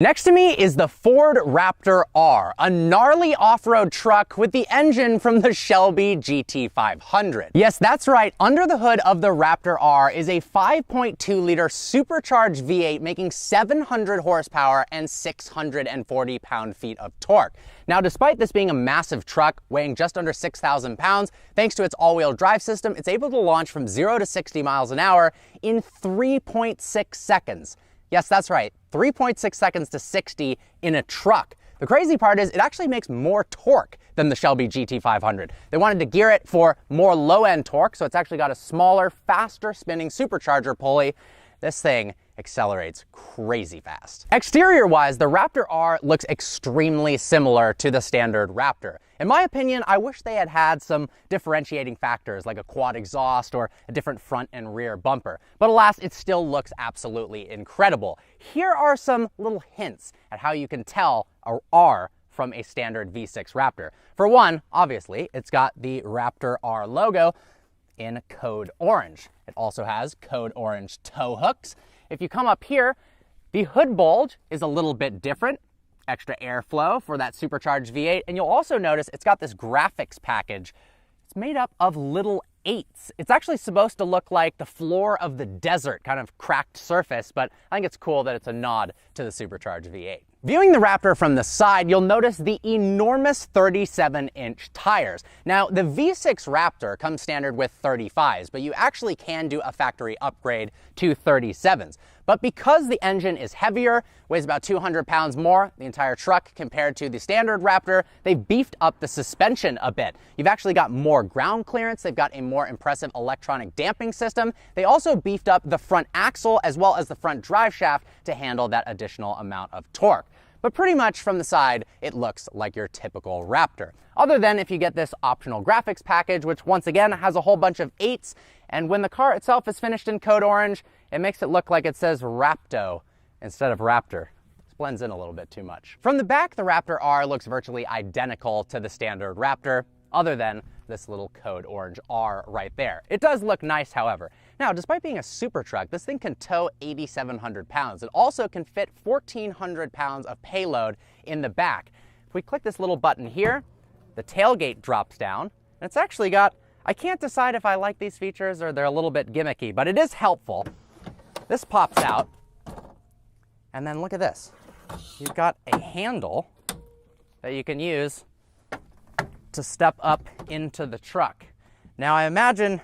Next to me is the Ford Raptor R, a gnarly off-road truck with the engine from the Shelby GT500. Yes, that's right, under the hood of the Raptor R is a 5.2-liter supercharged V8 making 700 horsepower and 640 pound-feet of torque. Now, despite this being a massive truck weighing just under 6,000 pounds, thanks to its all-wheel drive system, it's able to launch from 0 to 60 miles an hour in 3.6 seconds. Yes, that's right, 3.6 seconds to 60 in a truck. The crazy part is it actually makes more torque than the Shelby GT500. They wanted to gear it for more low-end torque, so it's actually got a smaller, faster spinning supercharger pulley. This thing accelerates crazy fast. Exterior-wise, the Raptor R looks extremely similar to the standard Raptor. In my opinion, I wish they had some differentiating factors like a quad exhaust or a different front and rear bumper. But alas, it still looks absolutely incredible. Here are some little hints at how you can tell a R from a standard V6 Raptor. For one, obviously, it's got the Raptor R logo in code orange. It also has code orange tow hooks. If you come up here, the hood bulge is a little bit different, extra airflow for that supercharged V8, and you'll also notice it's got this graphics package. It's made up of little 8s. It's actually supposed to look like the floor of the desert, kind of cracked surface, but I think it's cool that it's a nod to the supercharged V8. Viewing the Raptor from the side, you'll notice the enormous 37-inch tires. Now, the V6 Raptor comes standard with 35s, but you actually can do a factory upgrade to 37s. But because the engine is heavier, weighs about 200 pounds more, the entire truck, compared to the standard Raptor, they've beefed up the suspension a bit. You've actually got more ground clearance. They've got a more impressive electronic damping system. They also beefed up the front axle as well as the front drive shaft to handle that additional amount of torque. But pretty much from the side, it looks like your typical Raptor. Other than if you get this optional graphics package, which once again has a whole bunch of 8s, and when the car itself is finished in code orange, it makes it look like it says Rapto instead of Raptor. This blends in a little bit too much. From the back, the Raptor R looks virtually identical to the standard Raptor, other than this little code orange R right there. It does look nice, however. Now, despite being a super truck, this thing can tow 8,700 pounds. It also can fit 1,400 pounds of payload in the back. If we click this little button here, the tailgate drops down, and it's actually got, I can't decide if I like these features or they're a little bit gimmicky, but it is helpful. This pops out, and then look at this. You've got a handle that you can use to step up into the truck. Now, I imagine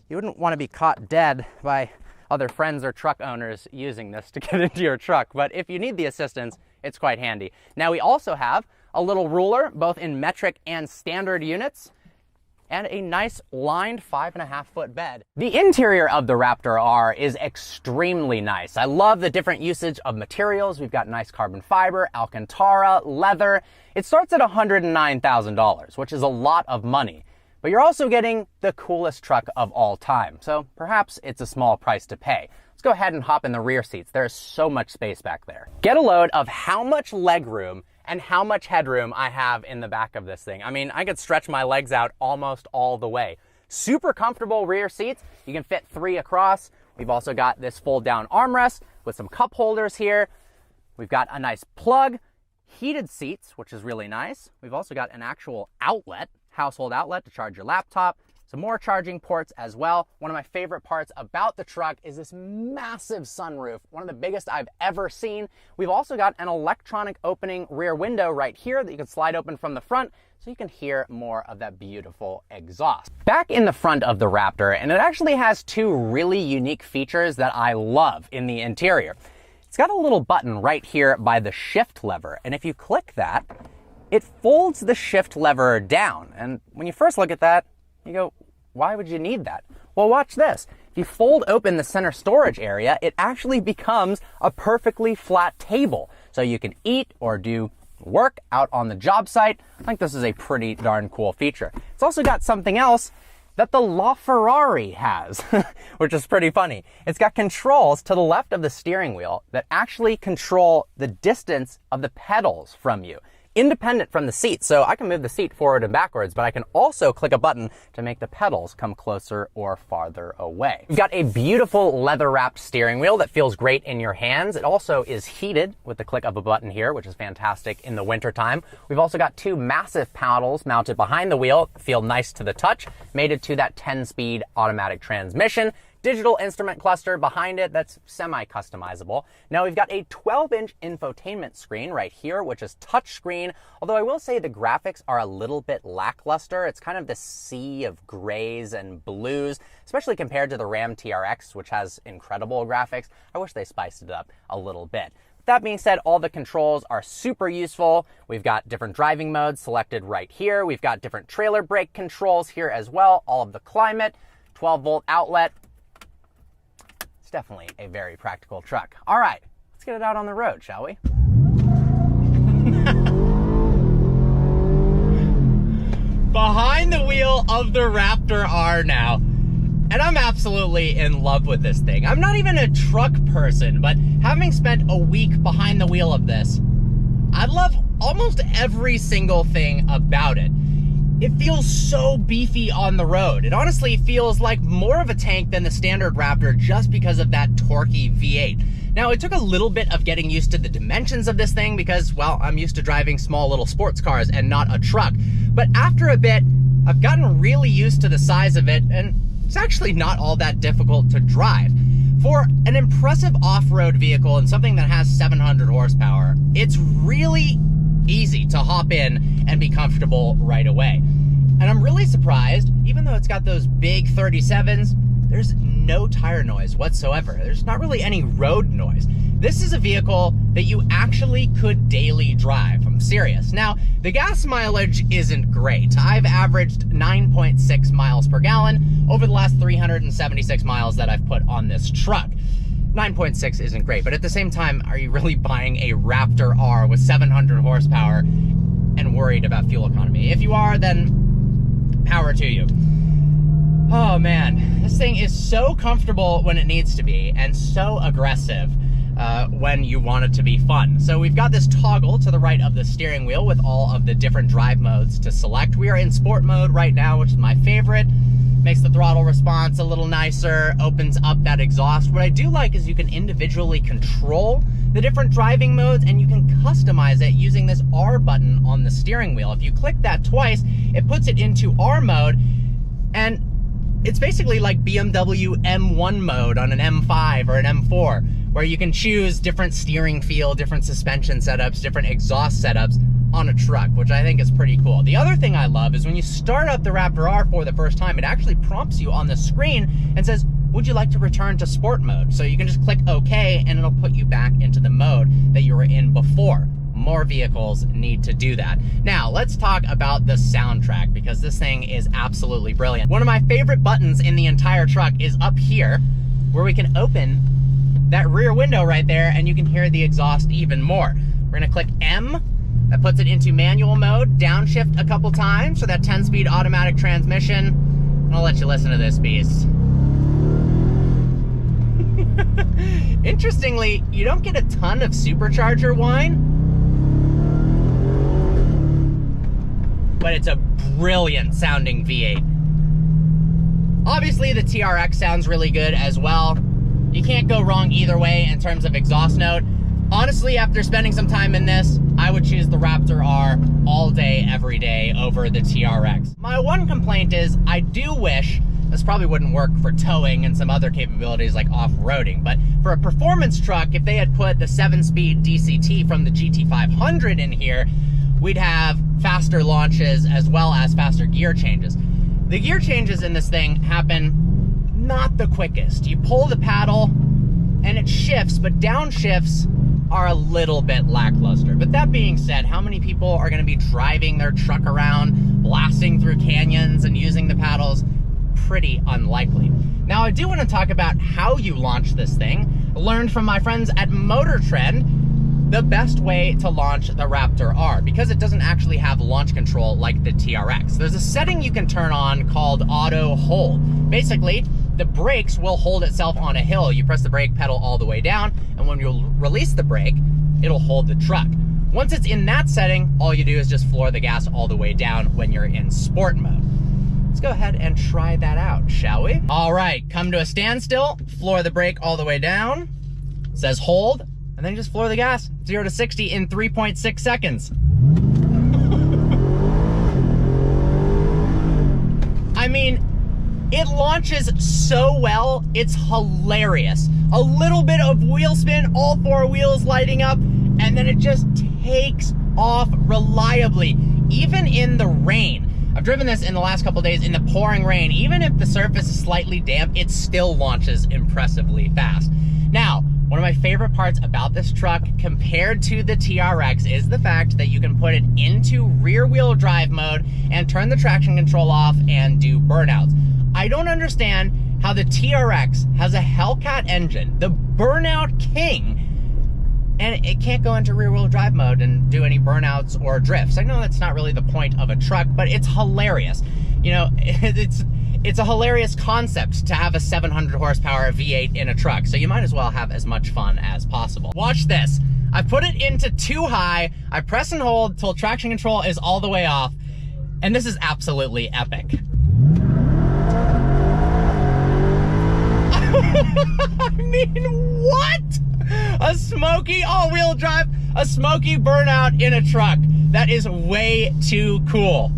you wouldn't want to be caught dead by other friends or truck owners using this to get into your truck, but if you need the assistance, it's quite handy. Now, we also have a little ruler, both in metric and standard units, and a nice lined 5.5-foot bed. The interior of the Raptor R is extremely nice. I love the different usage of materials. We've got nice carbon fiber, Alcantara, leather. It starts at $109,000, which is a lot of money. But you're also getting the coolest truck of all time, so perhaps it's a small price to pay. Let's go ahead and hop in the rear seats. There's so much space back there. Get a load of how much legroom and how much headroom I have in the back of this thing. I mean, I could stretch my legs out almost all the way. Super comfortable rear seats. You can fit 3 across. We've also got this fold-down armrest with some cup holders here. We've got a nice plug, heated seats, which is really nice. We've also got an actual outlet, household outlet to charge your laptop. Some more charging ports as well. One of my favorite parts about the truck is this massive sunroof, one of the biggest I've ever seen. We've also got an electronic opening rear window right here that you can slide open from the front so you can hear more of that beautiful exhaust. Back in the front of the Raptor, and it actually has 2 really unique features that I love in the interior. It's got a little button right here by the shift lever, and if you click that, it folds the shift lever down. And when you first look at that, you go, why would you need that? Well, watch this. If you fold open the center storage area, it actually becomes a perfectly flat table. So you can eat or do work out on the job site. I think this is a pretty darn cool feature. It's also got something else that the LaFerrari has, which is pretty funny. It's got controls to the left of the steering wheel that actually control the distance of the pedals from you. independent from the seat. So I can move the seat forward and backwards, but I can also click a button to make the pedals come closer or farther away. We've got a beautiful leather-wrapped steering wheel that feels great in your hands. It also is heated with the click of a button here, which is fantastic in the wintertime. We've also got two massive paddles mounted behind the wheel, feel nice to the touch, mated to that 10-speed automatic transmission. Digital instrument cluster behind it that's semi-customizable. Now we've got a 12-inch infotainment screen right here, which is touchscreen, although I will say the graphics are a little bit lackluster. It's kind of this sea of grays and blues, especially compared to the Ram TRX, which has incredible graphics. I wish they spiced it up a little bit. That being said, all the controls are super useful. We've got different driving modes selected right here. We've got different trailer brake controls here as well, all of the climate, 12-volt outlet. It's definitely a very practical truck. All right, let's get it out on the road, shall we? Behind the wheel of the Raptor R now, and I'm absolutely in love with this thing. I'm not even a truck person, but having spent a week behind the wheel of this, I love almost every single thing about it. It feels so beefy on the road. It honestly feels like more of a tank than the standard Raptor just because of that torquey V8. Now, it took a little bit of getting used to the dimensions of this thing because, well, I'm used to driving small little sports cars and not a truck. But after a bit, I've gotten really used to the size of it, and it's actually not all that difficult to drive. For an impressive off-road vehicle and something that has 700 horsepower, it's really easy to hop in and be comfortable right away. And I'm really surprised, even though it's got those big 37s, there's no tire noise whatsoever. There's not really any road noise. This is a vehicle that you actually could daily drive. I'm serious. Now, the gas mileage isn't great. I've averaged 9.6 miles per gallon over the last 376 miles that I've put on this truck. 9.6 isn't great, but at the same time, are you really buying a Raptor R with 700 horsepower and worried about fuel economy? If you are, then power to you. Oh man, this thing is so comfortable when it needs to be and so aggressive when you want it to be fun. So we've got this toggle to the right of the steering wheel with all of the different drive modes to select. We are in sport mode right now, which is my favorite. Makes the throttle response a little nicer, opens up that exhaust. What I do like is you can individually control the different driving modes and you can customize it using this R button on the steering wheel. If you click that twice, it puts it into R mode, and it's basically like BMW M1 mode on an M5 or an M4, where you can choose different steering feel, different suspension setups, different exhaust setups on a truck, which I think is pretty cool. The other thing I love is when you start up the Raptor R for the first time, it actually prompts you on the screen and says, would you like to return to sport mode? So you can just click OK and it'll put you back into the mode that you were in before. More vehicles need to do that. Now, let's talk about the soundtrack because this thing is absolutely brilliant. One of my favorite buttons in the entire truck is up here where we can open that rear window right there and you can hear the exhaust even more. We're gonna click M. That puts it into manual mode, downshift a couple times for that 10-speed automatic transmission. And I'll let you listen to this beast. Interestingly, you don't get a ton of supercharger whine, but it's a brilliant sounding V8. Obviously, the TRX sounds really good as well. You can't go wrong either way in terms of exhaust note. Honestly, after spending some time in this, I would choose the Raptor R all day, every day over the TRX. My one complaint is I do wish, this probably wouldn't work for towing and some other capabilities like off-roading, but for a performance truck, if they had put the 7-speed DCT from the GT500 in here, we'd have faster launches as well as faster gear changes. The gear changes in this thing happen not the quickest. You pull the paddle and it shifts, but downshifts are a little bit lackluster. But that being said, how many people are going to be driving their truck around, blasting through canyons and using the paddles? Pretty unlikely. Now, I do want to talk about how you launch this thing. I learned from my friends at Motor Trend the best way to launch the Raptor R because it doesn't actually have launch control like the TRX. There's a setting you can turn on called auto hold. Basically, the brakes will hold itself on a hill. You press the brake pedal all the way down, and when you release the brake, it'll hold the truck. Once it's in that setting, all you do is just floor the gas all the way down when you're in sport mode. Let's go ahead and try that out, shall we? All right, come to a standstill, floor the brake all the way down. It says hold, and then just floor the gas, 0 to 60 in 3.6 seconds. I mean, it launches so well, it's hilarious. A little bit of wheel spin, all 4 wheels lighting up, and then it just takes off reliably, even in the rain. I've driven this in the last couple days in the pouring rain. Even if the surface is slightly damp, it still launches impressively fast. Now, one of my favorite parts about this truck compared to the TRX is the fact that you can put it into rear wheel drive mode and turn the traction control off and do burnouts. I don't understand how the TRX has a Hellcat engine, the burnout king, and it can't go into rear wheel drive mode and do any burnouts or drifts. I know that's not really the point of a truck, but it's hilarious. You know, it's a hilarious concept to have a 700 horsepower V8 in a truck, so you might as well have as much fun as possible. Watch this. I put it into 2 high, I press and hold till traction control is all the way off, and this is absolutely epic. I mean, what? A smoky all-wheel drive, a smoky burnout in a truck. That is way too cool.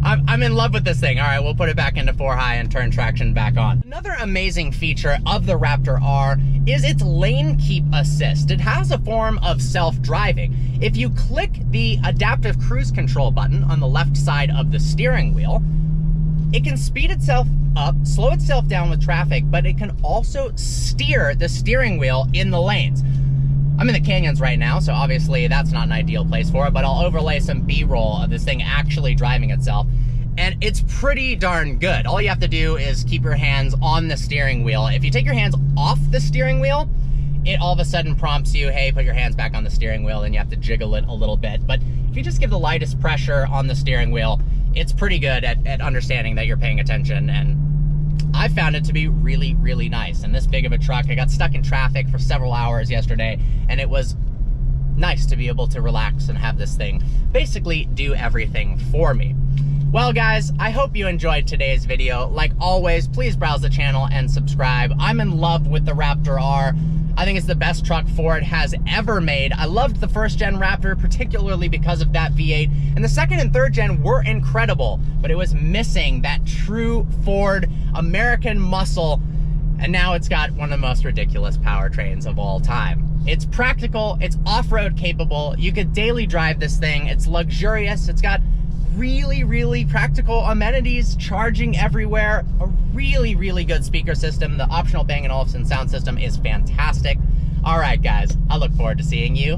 I'm in love with this thing. All right, we'll put it back into 4 high and turn traction back on. Another amazing feature of the Raptor R is its lane keep assist. It has a form of self-driving. If you click the adaptive cruise control button on the left side of the steering wheel, it can speed itself up, slow itself down with traffic, but it can also steer the steering wheel in the lanes. I'm in the canyons right now, so obviously that's not an ideal place for it, but I'll overlay some B-roll of this thing actually driving itself, and it's pretty darn good. All you have to do is keep your hands on the steering wheel. If you take your hands off the steering wheel, it all of a sudden prompts you, hey, put your hands back on the steering wheel, and you have to jiggle it a little bit. But if you just give the lightest pressure on the steering wheel, it's pretty good at understanding that you're paying attention, and I found it to be really, really nice. And this big of a truck, I got stuck in traffic for several hours yesterday, and it was nice to be able to relax and have this thing basically do everything for me. Well, guys, I hope you enjoyed today's video. Like always, please browse the channel and subscribe. I'm in love with the Raptor R. I think it's the best truck Ford has ever made. I loved the first gen Raptor, particularly because of that V8. And the second and third gen were incredible, but it was missing that true Ford American muscle. And now it's got one of the most ridiculous powertrains of all time. It's practical, it's off-road capable. You could daily drive this thing. It's luxurious. It's got really, really practical amenities, charging everywhere, a really, really good speaker system. The optional Bang & Olufsen sound system is fantastic. All right, guys, I look forward to seeing you